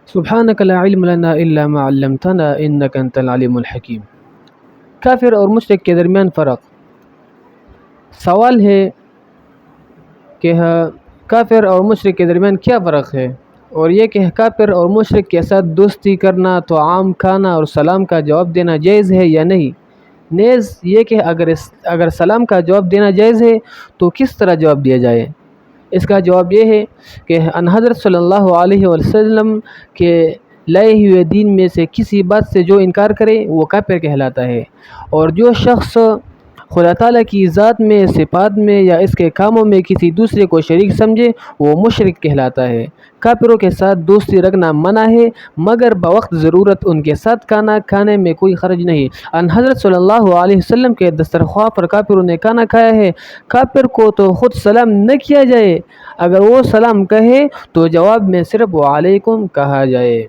سبحانك لا علم لنا إلا ما علمتنا إنك أنت العليم الحکیم۔ کافر اور مشرک کے درمیان فرق۔ سوال ہے کہ کافر اور مشرک کے درمیان کیا فرق ہے، اور یہ کہ کافر اور مشرک کے ساتھ دوستی کرنا، طعام کھانا اور سلام کا جواب دینا جائز ہے یا نہیں۔ نیز یہ کہ اگر سلام کا جواب دینا جائز ہے تو کس طرح جواب دیا جائے۔ اس کا جواب یہ ہے کہ حضرت صلی اللہ علیہ وسلم کے لائے ہوئے دین میں سے کسی بات سے جو انکار کرے وہ کافر کہلاتا ہے، اور جو شخص خدا تعالیٰ کی ذات میں، صفات میں یا اس کے کاموں میں کسی دوسرے کو شریک سمجھے وہ مشرک کہلاتا ہے۔ کافروں کے ساتھ دوستی رکھنا منع ہے، مگر بوقت ضرورت ان کے ساتھ کھانا کھانے میں کوئی حرج نہیں۔ حضرت صلی اللہ علیہ وسلم کے دسترخواں پر کافروں نے کھانا کھایا ہے۔ کافر کو تو خود سلام نہ کیا جائے، اگر وہ سلام کہے تو جواب میں صرف وعلیکم کہا جائے۔